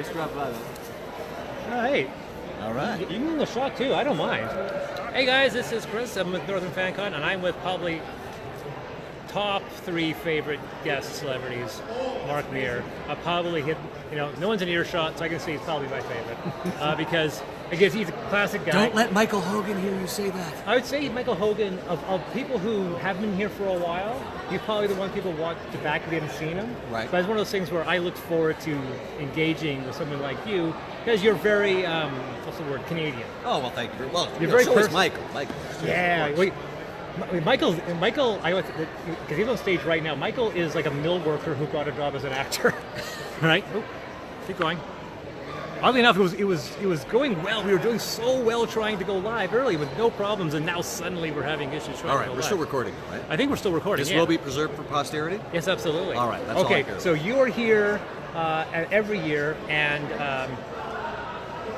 Nice to drop by, though. Oh, hey. All right. You can do the shot, too. I don't mind. Hey, guys, this is Chris. I'm with Northern FanCon, and I'm with probably top 3 favorite guest celebrities. Mark Meer. I probably hit, no one's in earshot, so I can say he's probably my favorite. Because he's a classic guy. Don't let Michael Hogan hear you say that. I would say Michael Hogan, of people who have been here for a while, he's probably the one people watch the back if you haven't seen him. Right. But it's one of those things where I look forward to engaging with someone like you, because you're very, what's the word, Canadian. Oh, well, thank you very much. You're very so is Michael. Yeah. Michael, because he's on stage right now, Michael is like a mill worker who got a job as an actor. Right? Oh, keep going. Oddly enough, it was going well. We were doing so well trying to go live early with no problems, and now suddenly we're having issues trying to go live. All right, we're still recording, right? I think we're still recording. This will be preserved for posterity? Yes, absolutely. All right, that's all I care. So you are here every year, and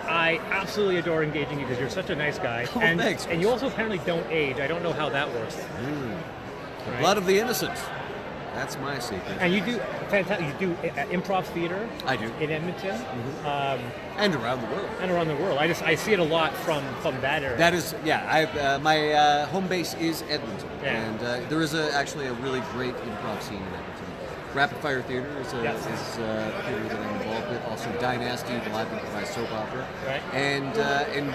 I absolutely adore engaging you because you're such a nice guy. Oh, and, thanks. And you also apparently don't age. I don't know how that works. The blood of the innocent. That's my secret. And you do fantastic. You do improv theater. I do. In Edmonton. And around the world. And around the world. I see it a lot from that area. That is, yeah. My home base is Edmonton, and there is actually a really great improv scene in Edmonton. Rapid Fire Theater is a theater that I'm involved with. Also, Dynasty, the live improvised soap opera. Right. And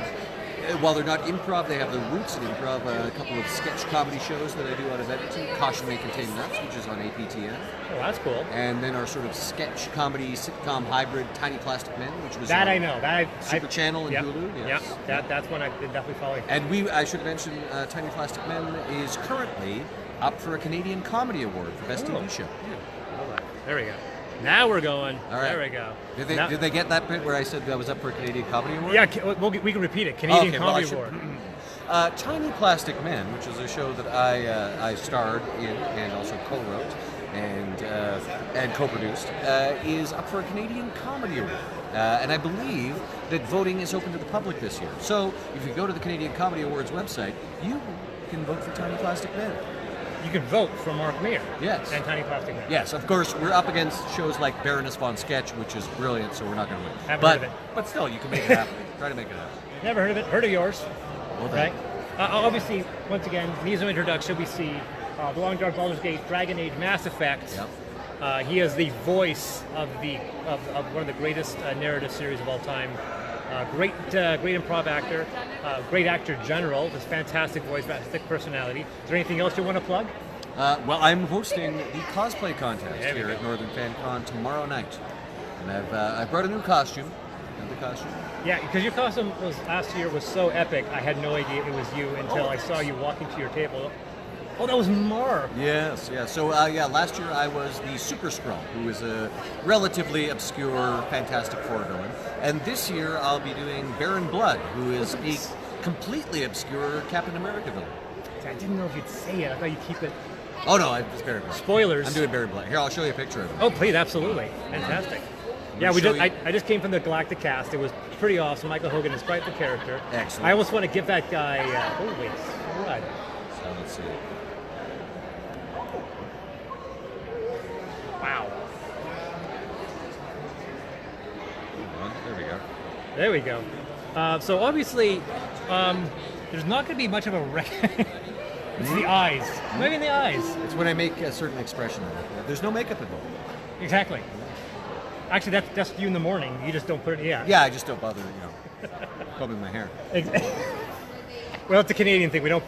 while they're not improv, they have the roots in improv. A couple of sketch comedy shows that I do out of Edmonton. Caution May Contain Nuts, which is on APTN. Oh, that's cool. And then our sort of sketch comedy sitcom hybrid, Tiny Plastic Men, which was that on I know. Super Channel and Hulu. Yes. Yep. That's one I definitely follow. And I should mention, Tiny Plastic Men is currently up for a Canadian Comedy Award for Best TV Show. There we go. Now we're going. All right. There we go. Did they get that bit where I said I was up for a Canadian Comedy Award? Yeah, we can repeat it. Canadian Comedy Award. Tiny Plastic Men, which is a show that I starred in and also co-wrote and co-produced, is up for a Canadian Comedy Award. And I believe that voting is open to the public this year. So if you go to the Canadian Comedy Awards website, you can vote for Tiny Plastic Men. You can vote for Mark Meer. Yes. And Tiny Plastic Men. Yes, of course, we're up against shows like Baroness von Sketch, which is brilliant, so we're not going to win. Haven't heard of it. But still, you can make it happen. Try to make it happen. Never heard of it. Heard of yours. Well, right? Obviously, once again, needs no introduction. We see The Long Dark Baldur's Gate, Dragon Age, Mass Effect. Yep. He is the voice of one of the greatest narrative series of all time. Great improv actor, great actor general, just fantastic voice, fantastic personality. Is there anything else you want to plug? Well, I'm hosting the cosplay contest here at Northern FanCon tomorrow night, and I've brought a new costume. Another costume. Yeah, because your costume last year was so epic. I had no idea it was you until I saw you walking to your table. Oh, that was Mark. Yes, yeah. So, last year I was the Super Skrull, who is a relatively obscure Fantastic Four villain. And this year I'll be doing Baron Blood, who is a completely obscure Captain America villain. I didn't know if you'd say it. I thought you'd keep it... Oh, no, it's Baron Blood. Spoilers. I'm doing Baron Blood. Here, I'll show you a picture of him. Oh, please, absolutely. Fantastic. Yeah, I just came from the Galactic cast. It was pretty awesome. Michael Hogan is quite the character. Excellent. I almost want to give that guy... holy crud. So, let's see. Wow. There we go. There we go. So obviously, there's not going to be much of a It's the eyes. Maybe in the eyes. It's when I make a certain expression of it. There's no makeup involved. Exactly. Actually, that's you in the morning. You just don't put it. Yeah. Yeah, I just don't bother, combing my hair. Well, it's a Canadian thing. We don't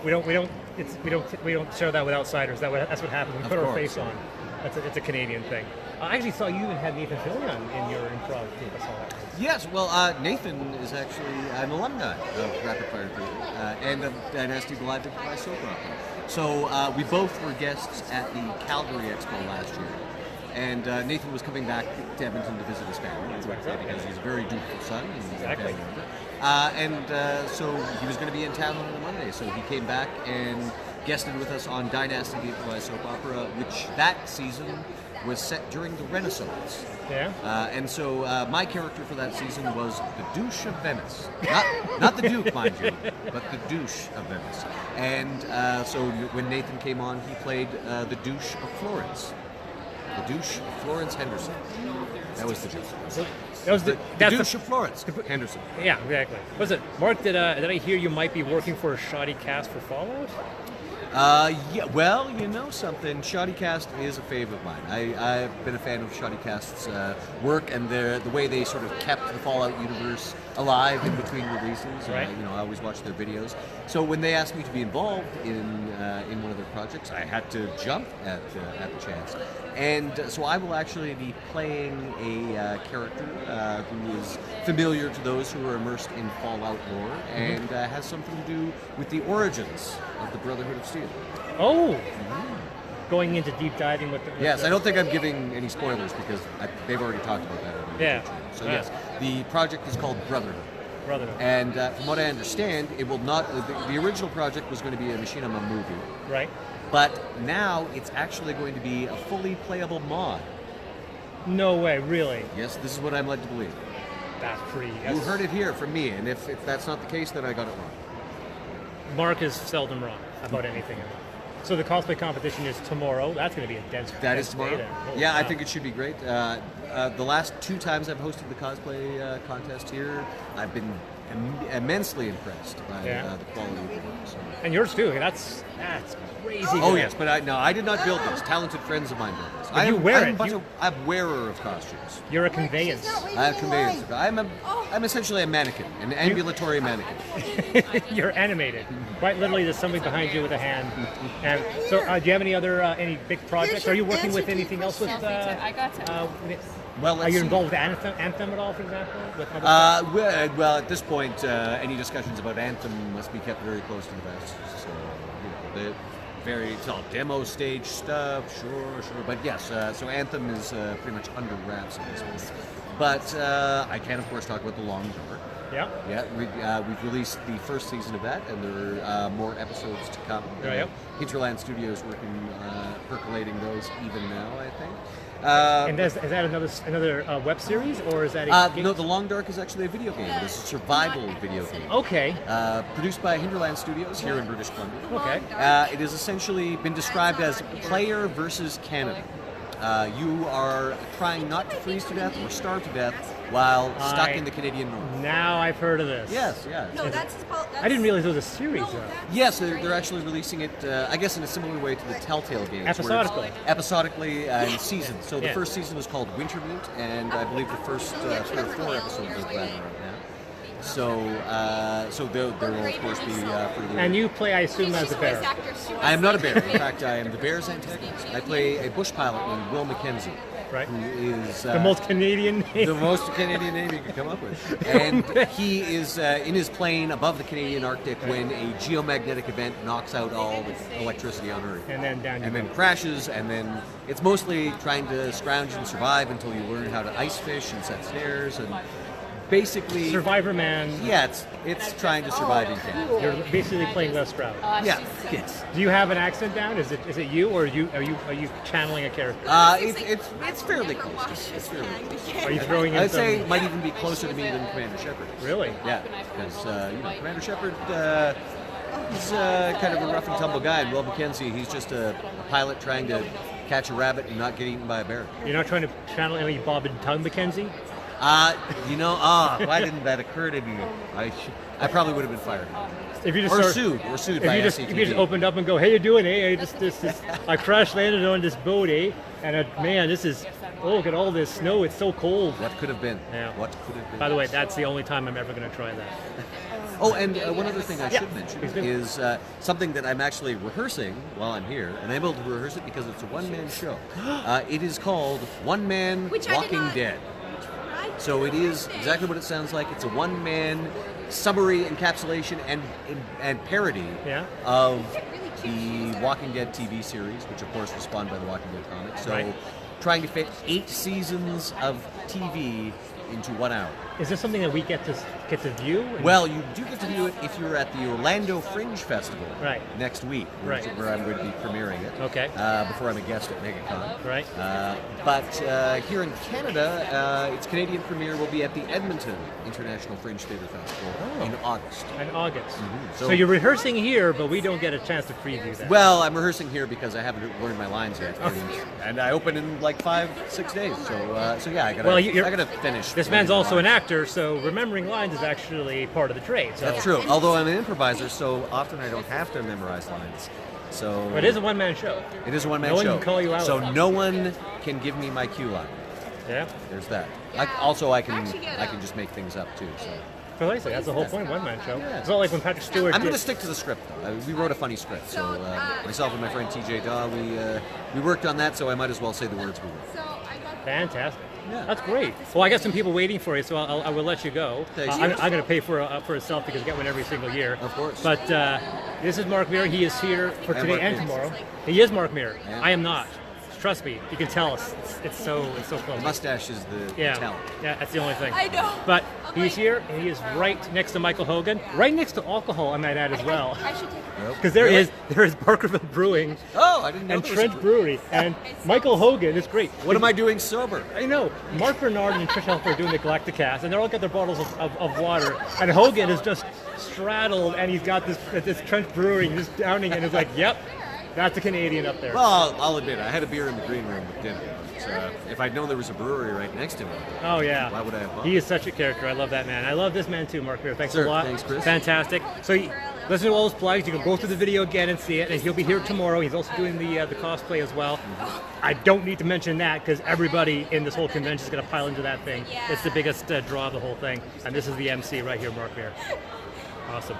share that with outsiders. That's what happens. We put our face on. It's a Canadian thing. I actually saw you even had Nathan Fillion in your improv group. I saw that. Yes, well, Nathan is actually an alumni of Rapid Fire Theater and of Dynasty, the live improvised soap opera. So we both were guests at the Calgary Expo last year. And Nathan was coming back to Edmonton to visit his family, because he's a very dutiful son. Exactly. So he was going to be in town on a Monday, so he came back and guested with us on Dynasty, the improvised soap opera, which that season was set during the Renaissance. Yeah. And so my character for that season was the douche of Venice. Not the Duke, mind you, but the douche of Venice. And so when Nathan came on, he played the douche of Florence. The douche of Florence Henderson. That was the joke. That was The that's douche of Florence Henderson. yeah, exactly. Was it Mark? Did I hear you might be working for a shoddy cast for Fallout? Yeah, well, you know something. Shoddy Cast is a fave of mine. I've been a fan of Shoddy Cast's work and the way they sort of kept the Fallout universe alive in between releases. Right. I always watch their videos. So when they asked me to be involved in one of their projects, I had to jump at the chance. And so I will actually be playing a character who is familiar to those who are immersed in Fallout lore and has something to do with the origins of the Brotherhood of Steel. Oh, going into deep diving with the. Yes, I don't think I'm giving any spoilers because they've already talked about that. On the Yeah. YouTube channel. So Yeah. yes, the project is called Brotherhood. Brotherhood. And from what I understand, it will not. The original project was going to be a Machinima movie, Right. but now it's actually going to be a fully playable mod. No way, really. Yes, this is what I'm led to believe. That's pretty. You heard it here from me, and if that's not the case, then I got it wrong. Mark is seldom wrong about anything. So the cosplay competition is tomorrow. That's going to be a dense. That is dense tomorrow. day then. Oh, Yeah, I wow. think it should be great. The last 2 times I've hosted the cosplay contest here, I've been immensely impressed by Yeah. the quality of the work. So. And yours too. That's crazy. Oh good. yes, but I did not build this. Talented friends of mine built this. But you wear it. I'm a wearer of costumes. You're a conveyance. I have conveyance. I'm essentially a mannequin, an ambulatory mannequin. You're animated. Quite literally, there's somebody behind you with a hand. And so, do you have any other any big projects? Are you working with anything else with? I got to. Well, Are let's you see. involved with Anthem at all, for example? With other Well, at this point, any discussions about Anthem must be kept very close to the vest. So, it's all demo stage stuff, sure. But yes, so Anthem is pretty much under wraps at this point. But I can, of course, talk about The Long Dark. Yeah. Yeah, we've released the first season of that, and there are more episodes to come. Yep. Hinterland Studios working, percolating those even now, I think. And is that another web series, or is that a game? No, The Long Dark is actually a video game. It's a survival video game. Okay. Produced by Hinterland Studios here in British Columbia. Okay. It has essentially been described as player versus Canada. You are trying not to freeze to death or starve to death while stuck in the Canadian North. Now I've heard of this. Yes. No, that's. I didn't realize it was a series, though. Yes, they're actually releasing it, I guess, in a similar way to the Telltale games. Episodically. Where it's episodically in seasons. So the Yeah. first season was called Wintermute, and I believe the first 3 or 4 episodes of that right now. So there will, of course, be further... And you play, I assume, as a bear. I am not a bear. In fact, I am the bear's antagonist. I play a bush pilot named Will Mackenzie. Right. Who is The most Canadian name. the most Canadian name you could come up with. And he is in his plane above the Canadian Arctic when a geomagnetic event knocks out all the electricity on Earth. And then down you And go. then crashes, and then it's mostly trying to scrounge and survive until you learn how to ice fish and set snares and basically... Survivor Man. Yeah, it's trying to survive in Canada. You're basically playing Les Stroud. Yeah, yes. Do you have an accent down? Is it you, or are you channeling a character? It's fairly close. It's fairly close. Are you throwing in I'd some? say it might even be closer to me than Commander Shepard. Really? Yeah, because Commander Shepard, he's kind of a rough and tumble guy, and Will Mackenzie, he's just a pilot trying to catch a rabbit and not get eaten by a bear. You're not trying to channel any Bob and Tongue Mackenzie? Why didn't that occur to me? I probably would have been fired. If you just Or start- sued If by you just SCTV. opened up and go, hey, you doing? Hey, I crash landed on this boat, eh? And man, this is look at all this snow. It's so cold. What could have been? Yeah. What could have been? By the way, that's the only time I'm ever going to try that. Oh, and one other thing I Yeah. should mention Please do. is something that I'm actually rehearsing while I'm here, and I'm able to rehearse it because it's a one-man show. It is called One Man Which I did Walking not- Dead. So it is exactly what it sounds like. It's a one-man summary, encapsulation, and parody Yeah. of the Walking Dead TV series, which of course was spawned by the Walking Dead comics. So Right. trying to fit 8 seasons of TV into 1 hour. Is this something that we get to view? Well, you do get to view it if you're at the Orlando Fringe Festival next week, where I'm going to be premiering it. Okay. Before I'm a guest at MegaCon. Right. But here in Canada, its Canadian premiere will be at the Edmonton International Fringe Theatre Festival in August. In August. Mm-hmm. So you're rehearsing here, but we don't get a chance to preview that. Well, I'm rehearsing here because I haven't learned my lines yet, Okay. and I open in like 5-6 days. So yeah, I gotta finish. This man's also an actor, so remembering lines is actually part of the trade. So. That's true. Although I'm an improviser, so often I don't have to memorize lines. So But it is a one-man show. It is a one-man show. show. No one can call you out. So no one can give me my cue line. Yeah. There's that. I can just make things up too. So. Precisely. That's the whole point. One-man show. Yeah. It's not like when Patrick Stewart. I'm going to stick to the script though. We wrote a funny script, so myself and my friend TJ Daw, we worked on that. So I might as well say the words we wrote. Fantastic. Yeah. That's great. Well, I got some people waiting for you, so I will let you go. I'm going to pay for a selfie because I get one every single year. Of course. But this is Mark Meer. He is here for today and tomorrow. He is Mark Meer. Yeah. I am not. Trust me, you can tell us. It's so close. The mustache is the talent. Yeah, that's the only thing. I know. But he's here, and he is right next to Michael Hogan, right next to alcohol, I might add as well. I should take a Because there is Barkerville Brewing. Oh, I didn't know. And Trench Brewery, and Michael Hogan is great. What am I doing sober? I know. Mark Bernard and Trish Helfer are doing the Galactic Cast, and they're all got their bottles of water, and Hogan is just straddled, and he's got this Trench Brewery, just downing, and is like, yep. That's a Canadian up there. Well, I'll admit, I had a beer in the green room with dinner. So if I'd known there was a brewery right next to me, oh yeah, why would I have bought? He is such a character. I love that man. I love this man too, Mark Meer. Thanks a Sure, lot. thanks, Chris. Fantastic. So listen to all those plugs. You can go through the video again and see it. And he'll be here tomorrow. He's also doing the cosplay as well. I don't need to mention that because everybody in this whole convention is going to pile into that thing. It's the biggest draw of the whole thing. And this is the MC right here, Mark Meer. Awesome.